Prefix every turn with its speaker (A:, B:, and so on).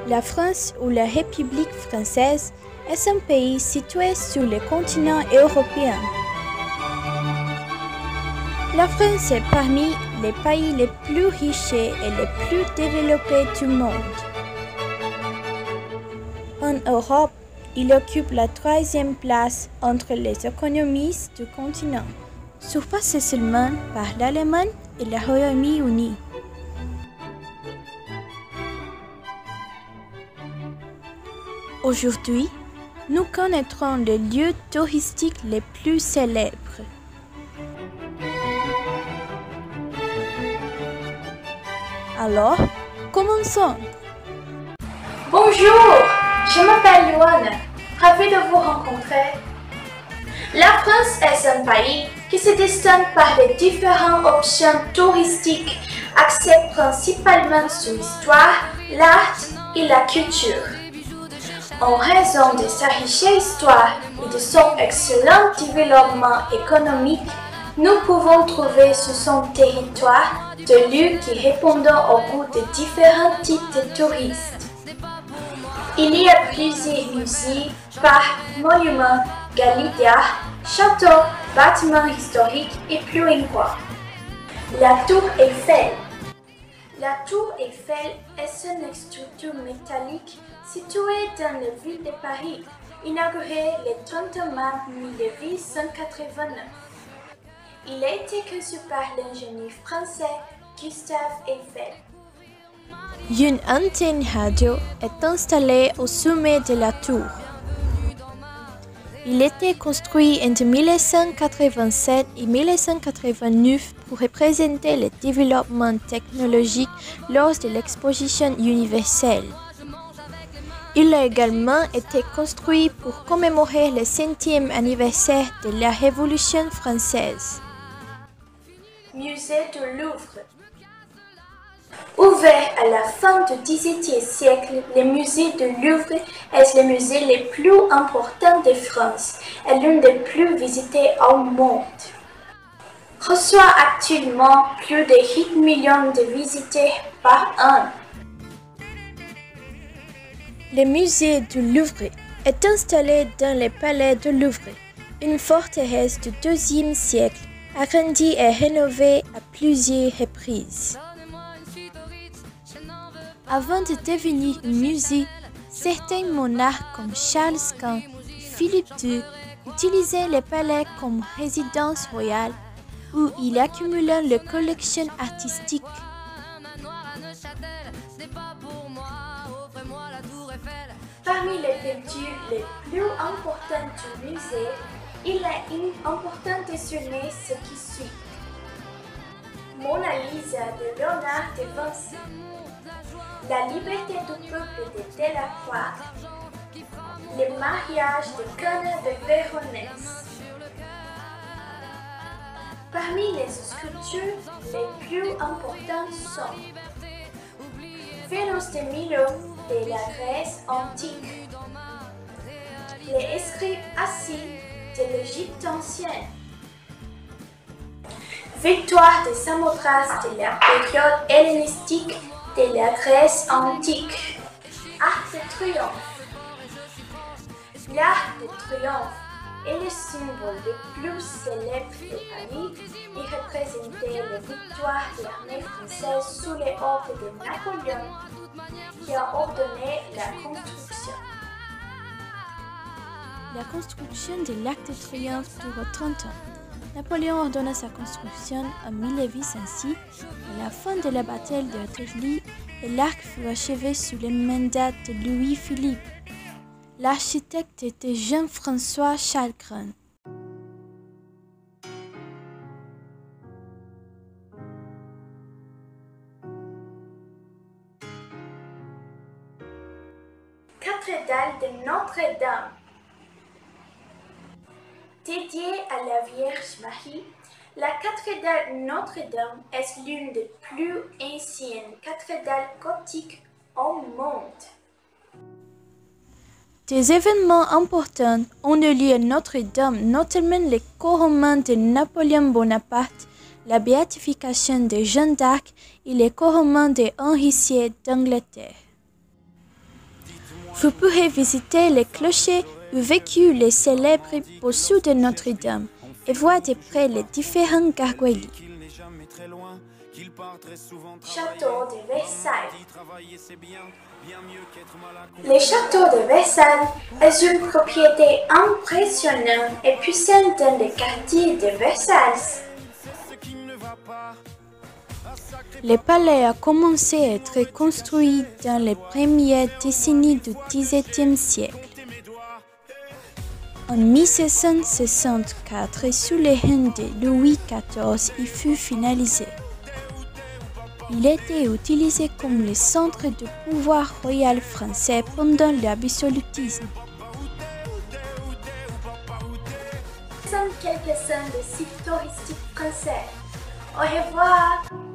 A: La France ou la République française est un pays situé sur le continent européen. La France est parmi les pays les plus riches et les plus développés du monde. En Europe, il occupe la 3e place entre les économies du continent, surpassé seulement par l'Allemagne et le Royaume-Uni. Aujourd'hui, nous connaîtrons les lieux touristiques les plus célèbres. Alors, commençons.
B: Bonjour, je m'appelle Luana. Ravi de vous rencontrer. La France est un pays qui se distingue par les différentes options touristiques axées principalement sur l'histoire, l'art et la culture. En raison de sa riche histoire et de son excellent développement économique, nous pouvons trouver sur son territoire des lieux qui répondent au goût de différents types de touristes. Il y a plusieurs musées, parcs, monuments, galeries d'art, châteaux, bâtiments historiques et plus encore. La Tour Eiffel. La Tour Eiffel est une structure métallique située dans la ville de Paris, inaugurée le 30 mars 1889. Il a été conçu par l'ingénieur français Gustave Eiffel.
A: Une antenne radio est installée au sommet de la tour. Il a été construit entre 1987 et 1989 pour représenter le développement technologique lors de l'exposition universelle. Il a également été construit pour commémorer le 5e anniversaire de la Révolution française.
B: Musée du Louvre. Ouvert à la fin du XVIIe siècle, le musée du Louvre est le musée le plus important de France et l'un des plus visités au monde. Reçoit actuellement plus de 8 millions de visiteurs par an.
A: Le musée du Louvre est installé dans le palais du Louvre, une forteresse du XIIe siècle, agrandie et rénovée à plusieurs reprises. Avant de devenir un musée, certains monarques comme Charles Quint et Philippe II utilisaient le palais comme résidence royale où ils accumulaient leurs collections artistiques.
B: Parmi les peintures les plus importantes du musée, il est important de souligner ce qui suit. Mona Lisa de Léonard de Vinci, La liberté du peuple de Delacroix, Le mariage de Cana de Véronèse. Parmi les sculptures les plus importantes sont Vénus de Milo de la Grèce antique, les scribes assis de l'Égypte ancienne, Victoire de Samothrace de la période hellénistique de la Grèce antique, Arc de Triomphe. L'Arc de Triomphe est le symbole le plus célèbre de Paris et représentait la victoire de l'armée française sous les ordres de Napoléon, qui a ordonné la construction.
A: La construction de l'Arc de Triomphe dure 30 ans. Napoléon ordonna sa construction en 1806. À la fin de la bataille de Waterloo, l'arc fut achevé sous le mandat de Louis-Philippe. L'architecte était Jean-François Chalgrin.
B: Cathédrale de Notre-Dame. Dédiée à la Vierge Marie, la cathédrale Notre-Dame est l'une des plus anciennes cathédrales gothiques au monde.
A: Des événements importants ont eu lieu à Notre-Dame, notamment le couronnement de Napoléon Bonaparte, la béatification de Jeanne d'Arc et les couronnements des Henriciers d'Angleterre. Vous pourrez visiter les clochers où vécurent les célèbres bossus de Notre-Dame et voir de près les différents gargouillis.
B: Château de Versailles. Les châteaux de Versailles est une propriété impressionnante et puissante dans le quartier de Versailles.
A: Le palais a commencé à être construit dans les premières décennies du XVIIe siècle. En 1764, sous le règne de Louis XIV, il fut finalisé. Il était utilisé comme le centre de pouvoir royal français pendant l'absolutisme.
B: Ce sont quelques-uns des sites touristiques français. Au revoir!